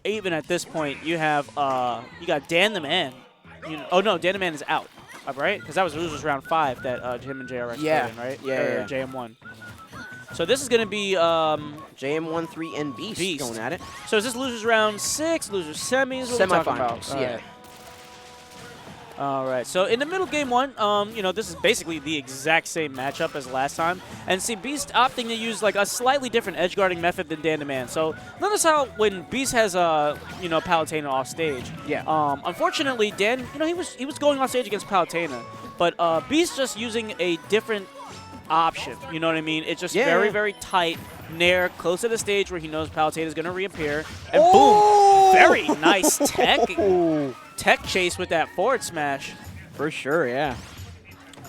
even at this point, you have you got Dan the Man. Oh no, Dan the Man is out, right? Because that was losers round 5 that him and JRX played in, right? Yeah. JM1. So this is going to be JM1-3 and Beast going at it. So is this losers round 6, losers semis? What are we talking about? Semifinals, yeah. All right, so in the middle game 1, this is basically the exact same matchup as last time. And see, Beast opting to use like a slightly different edge guarding method than Dan the Man. So notice how when Beast has Palutena off stage. Yeah. Unfortunately, Dan, he was going off stage against Palutena, but Beast just using a different option. You know what I mean? It's just very, very tight, nair, close to the stage where he knows Palutena is going to reappear, and boom, very nice tech chase with that forward smash. For sure, yeah.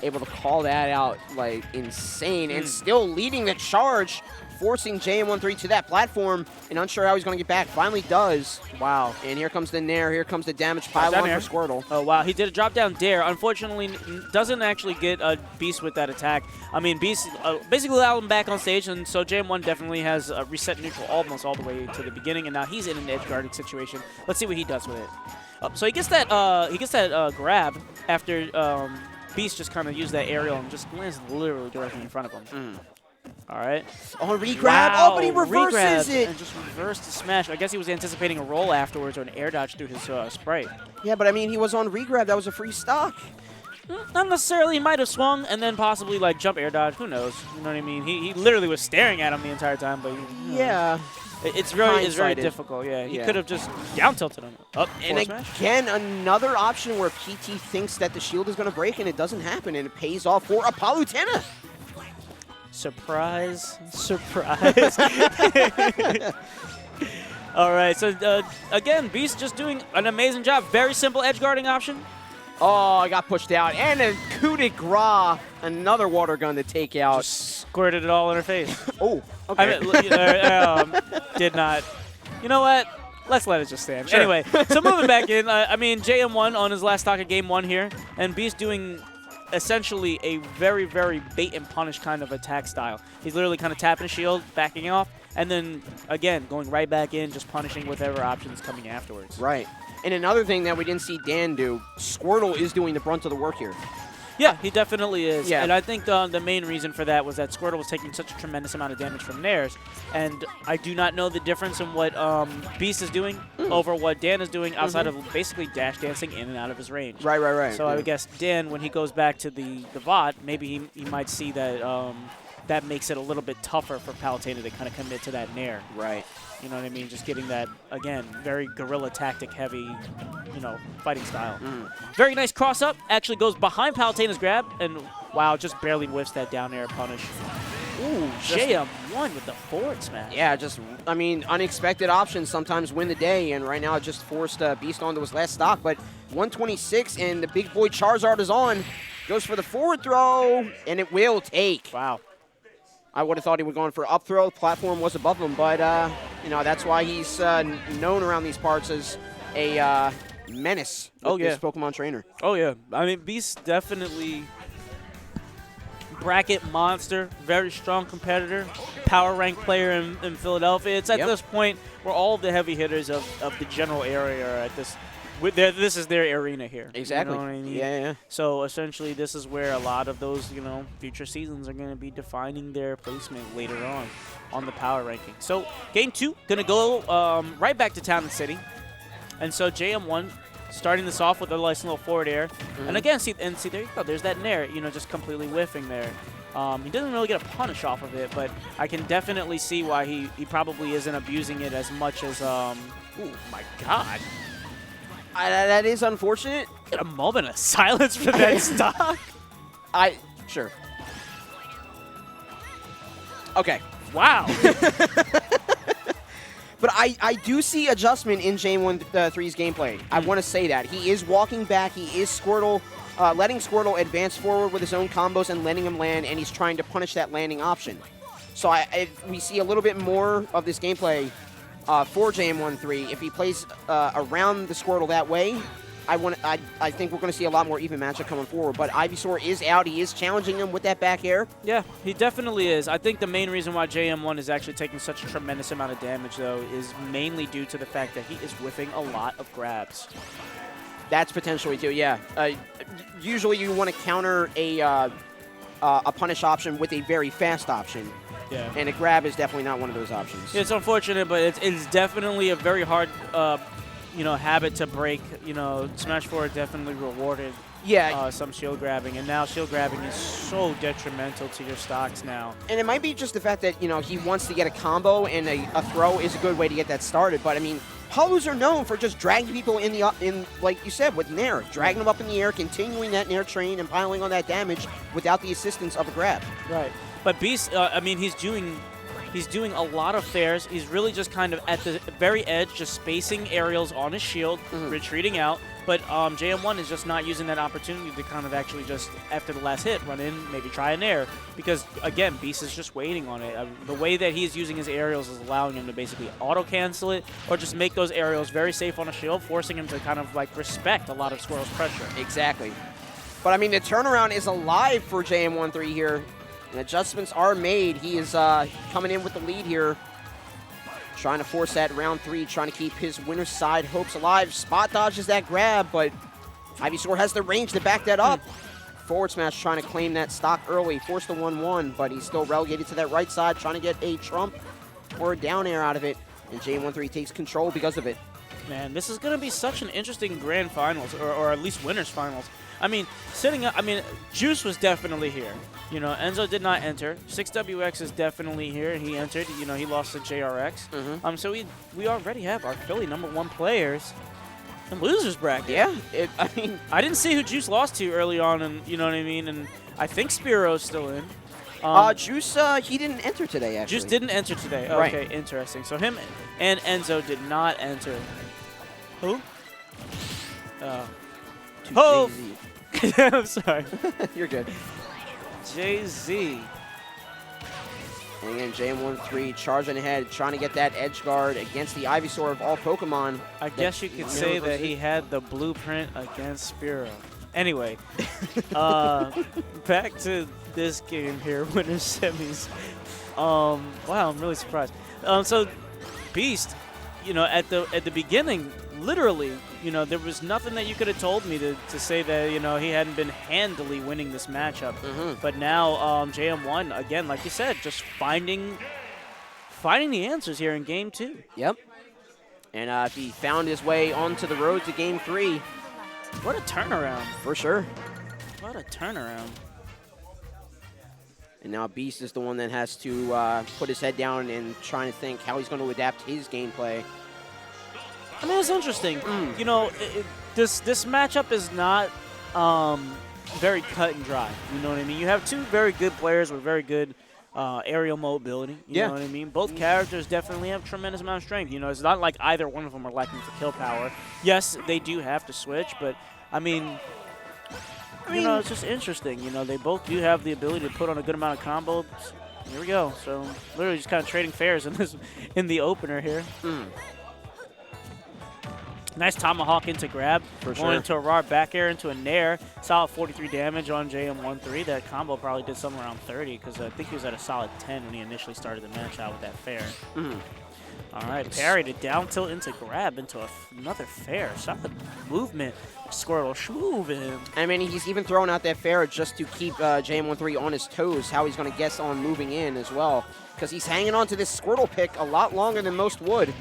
Able to call that out like insane and still leading the charge, forcing JM1-3 to that platform and unsure how he's going to get back. Finally does. Wow. And here comes the nair. Here comes the damage pile on for Squirtle. Oh, wow. He did a drop down dare. Unfortunately, doesn't actually get a Beast with that attack. I mean, Beast basically allowed him back on stage, and so JM1 definitely has reset neutral almost all the way to the beginning, and now he's in an edge guarding situation. Let's see what he does with it. So he gets that grab after Beast just kind of used that aerial and just lands literally directly in front of him. All right. Oh, regrab. Wow. Oh, but he reverses it. And just reversed the smash. I guess he was anticipating a roll afterwards or an air dodge through his sprite. Yeah, but I mean, he was on regrab. That was a free stock. Not necessarily. He might have swung and then possibly like jump air dodge. Who knows? You know what I mean? He literally was staring at him the entire time. But yeah. It's very difficult. Yeah, he could have just down tilted him. And again, another option where PT thinks that the shield is going to break and it doesn't happen, and it pays off for a Palutena. Surprise, surprise. All right, so again, Beast just doing an amazing job. Very simple edge guarding option. Oh, I got pushed out. And a coup de grace, another water gun to take out. Just squirted it all in her face. Oh, okay. I mean, did not. You know what? Let's let it just stand. Sure. Anyway, so moving back in, I mean, JM1 on his last stock of game 1 here, and Beast doing essentially a very, very bait and punish kind of attack style. He's literally kind of tapping a shield, backing off, and then, again, going right back in, just punishing whatever options coming afterwards. Right. And another thing that we didn't see Dan do, Squirtle is doing the brunt of the work here. Yeah, he definitely is. Yeah. And I think the main reason for that was that Squirtle was taking such a tremendous amount of damage from nairs. And I do not know the difference in what Beast is doing over what Dan is doing outside of basically dash dancing in and out of his range. Right. So I would guess Dan, when he goes back to the VOD, maybe he might see that that makes it a little bit tougher for Palutena to kind of commit to that nair. Right. You know what I mean? Just getting that, again, very guerrilla tactic heavy, fighting style. Very nice cross up. Actually goes behind Palutena's grab. And, wow, just barely whiffs that down air punish. Ooh, JM1 with the forward smash. Yeah, I mean, unexpected options sometimes win the day. And right now it just forced Beast onto his last stock. But 126 and the big boy Charizard is on. Goes for the forward throw, and it will take. Wow. I would have thought he would go for up throw. The platform was above him, but that's why he's known around these parts as a menace with this Pokemon trainer. Oh, yeah. I mean, Beast definitely bracket monster, very strong competitor, power rank player in Philadelphia. It's at this point where all of the heavy hitters of the general area are at this. This is their arena here. Exactly. You know what I mean? Yeah. So essentially, this is where a lot of those, future seasons are going to be defining their placement later on the power ranking. So game 2, going to go right back to Town and City, and so JM1 starting this off with a nice little forward air, and again, see there you go. There's that nair, just completely whiffing there. He doesn't really get a punish off of it, but I can definitely see why he probably isn't abusing it as much as. Oh my God. That is unfortunate. Get a moment of silence for that stock. Sure. Okay. Wow. But I do see adjustment in JM1-3's gameplay. I want to say that. He is walking back. He is Squirtle, letting Squirtle advance forward with his own combos and letting him land, and he's trying to punish that landing option. So we see a little bit more of this gameplay for JM1-3. If he plays around the Squirtle that way, I think we're going to see a lot more even matchup coming forward. But Ivysaur is out. He is challenging him with that back air. Yeah, he definitely is. I think the main reason why JM1 is actually taking such a tremendous amount of damage, though, is mainly due to the fact that he is whiffing a lot of grabs. That's potentially too, yeah. Usually you want to counter a punish option with a very fast option. Yeah. And a grab is definitely not one of those options. It's unfortunate, but it's definitely a very hard habit to break. Smash 4 definitely rewarded some shield grabbing, and now shield grabbing is so detrimental to your stocks now. And it might be just the fact that, he wants to get a combo, and a throw is a good way to get that started. But, I mean, Hollows are known for just dragging people in like you said, with Nair. Dragging them up in the air, continuing that Nair train, and piling on that damage without the assistance of a grab. Right. But Beast, he's doing a lot of fairs. He's really just kind of at the very edge, just spacing aerials on his shield, retreating out. But JM1 is just not using that opportunity to kind of actually just, after the last hit, run in, maybe try an air. Because, again, Beast is just waiting on it. The way that he's using his aerials is allowing him to basically auto-cancel it or just make those aerials very safe on a shield, forcing him to kind of, like, respect a lot of Squirrel's pressure. Exactly. But, I mean, the turnaround is alive for JM1-3 here. And adjustments are made. He is coming in with the lead here. Trying to force that round 3, trying to keep his winner's side hopes alive. Spot dodges that grab, but Ivysaur has the range to back that up. Forward smash trying to claim that stock early. Force the 1-1, but he's still relegated to that right side, trying to get a trump or a down air out of it. And JM1-3 takes control because of it. Man, this is going to be such an interesting grand finals, or at least winners finals. I mean, Juice was definitely here. Enzo did not enter. 6WX is definitely here. He entered. He lost to JRX. So we already have our Philly #1 players in losers bracket. Yeah, I didn't see who Juice lost to early on, and you know what I mean. And I think Spiro's still in. Juice, he didn't enter today, actually. Juice didn't enter today. Right. Okay, interesting. So him and Enzo did not enter. Who? Oh. I'm sorry. You're good. Jay-Z. And again, JM1-3 charging ahead, trying to get that edge guard against the Ivysaur of all Pokemon. I guess you could say that he had the blueprint against Spiro. Anyway, back to this game here, winners semis. Wow, I'm really surprised. So, Beast, at the beginning, literally, there was nothing that you could have told me to say that, he hadn't been handily winning this matchup. But now JM1, again, like you said, just finding the answers here in Game 2. Yep. And he found his way onto the road to Game 3. What a turnaround. For sure. What a turnaround. And now Beast is the one that has to put his head down and trying to think how he's going to adapt his gameplay. I mean, it's interesting. This matchup is not very cut and dry. You know what I mean? You have two very good players with very good aerial mobility. You know what I mean? Both characters definitely have tremendous amount of strength. It's not like either one of them are lacking for kill power. Yes, they do have to switch, but I mean, it's just interesting. They both do have the ability to put on a good amount of combos. Here we go. So literally just kind of trading fairs in the opener here. Nice tomahawk into grab. For sure. Going into a raw back air into a nair. Solid 43 damage on JM1-3. That combo probably did somewhere around 30 because I think he was at a solid 10 when he initially started the match out with that fair. All right, parried it down tilt into grab into another fair. Solid movement. Squirtle schmoving. I mean, he's even throwing out that fair just to keep JM1-3 on his toes, how he's going to guess on moving in as well. Because he's hanging on to this Squirtle pick a lot longer than most would.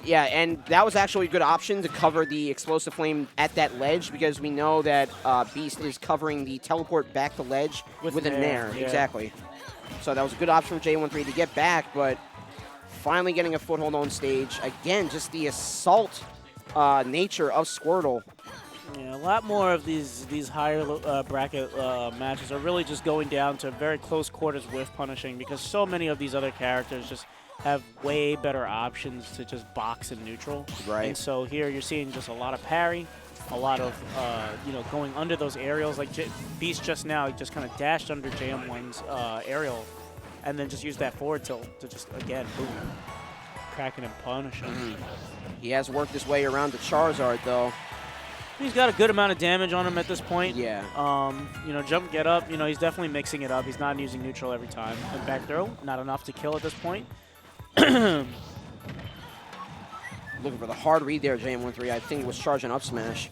Yeah, and that was actually a good option to cover the Explosive Flame at that ledge because we know that Beast is covering the teleport back to ledge with a Nair. Yeah. Exactly. So that was a good option for JM1-3 to get back, but finally getting a foothold on stage. Again, just the assault nature of Squirtle. Yeah, a lot more of these higher bracket matches are really just going down to very close quarters with punishing because so many of these other characters just have way better options to just box and neutral. Right. And so here you're seeing just a lot of parry, a lot of, going under those aerials. Like Beast just now, he just kind of dashed under JM1's aerial and then just used that forward tilt to just, again, boom. cracking and punishing. He has worked his way around the Charizard, though. He's got a good amount of damage on him at this point. Yeah. You know, jump, get up. You know, he's definitely mixing it up. He's not using neutral every time. And back throw, not enough to kill at this point. Looking for the hard read there, JM1-3. I think it was charging up smash.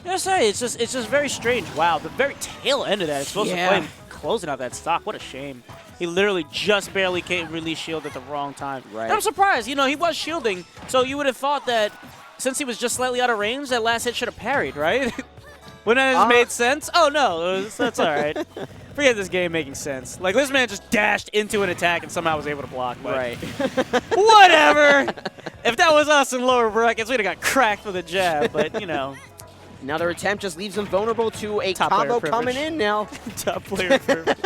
Yeah, I say it's just very strange. Wow, the very tail end of that. It's supposed to play closing out that stock. What a shame. He literally just barely release shield at the wrong time. Right. And I'm surprised. You know, he was shielding, so you would have thought that since he was just slightly out of range, that last hit should have parried, right? Wouldn't that have made sense? Oh, no. That's all right. Forget this game making sense. Like, this man just dashed into an attack and somehow was able to block. But Right. whatever. If that was us in lower brackets, we'd have got cracked with a jab. But, you know. Another attempt just leaves him vulnerable to a Top combo player coming in now. Top player privilege.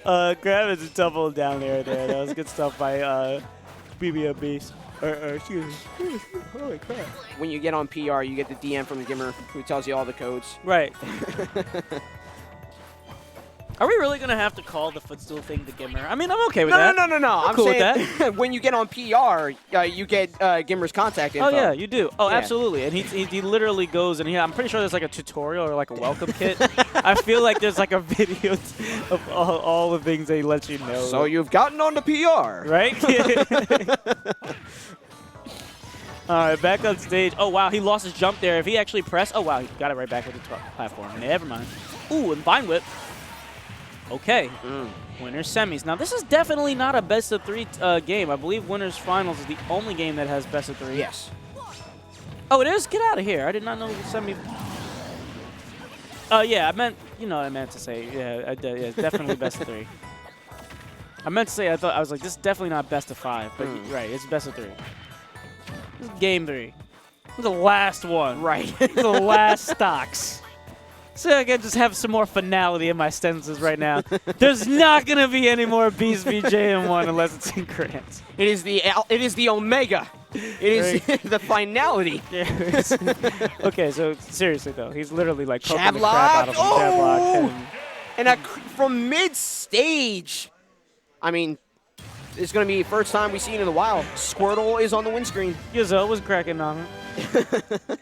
Grab is a double down there. That was good stuff by BBM Beast. Excuse me. Holy crap. When you get on PR, you get the DM from the Gimmer who tells you all the codes. Right. Are we really going to have to call the footstool thing the Gimmer? I mean, I'm okay with that. No. I'm cool with saying when you get on PR, you get Gimmer's contact info. Oh, yeah, you do. Oh, Yeah. absolutely. And he literally goes, and I'm pretty sure there's like a tutorial or like a welcome kit. I feel like there's like a video of all the things they let you know. So you've gotten on the PR. Right? All right, back on stage. Oh, wow, he lost his jump there. If he actually pressed, oh, wow, he got it right back with the platform. Never mind. Ooh, and Vine Whip. Okay, winners semis. Now, this is definitely not a best-of-3 game. I believe winners finals is the only game that has best-of-3. Yes. Oh, it is? Get out of here. I did not know the semi. Yeah, I meant, you know what I meant to say. Yeah, I did, yeah, definitely best-of-3. I meant to say, I was like, this is definitely not best-of-5. But right, it's best-of-3. This is game 3. This is the last one. Right. This is the last stocks. So I can just have some more finality in my sentences right now. There's not going to be any more Beast v JM1 unless it's in grants. It is the Omega. It is the finality. Okay, so seriously though, he's literally like poking Jab the crap out of him. Jab lock. Oh! And from mid-stage, I mean, it's going to be the first time we've seen in a while. Squirtle is on the windscreen. Gizzo was cracking on him.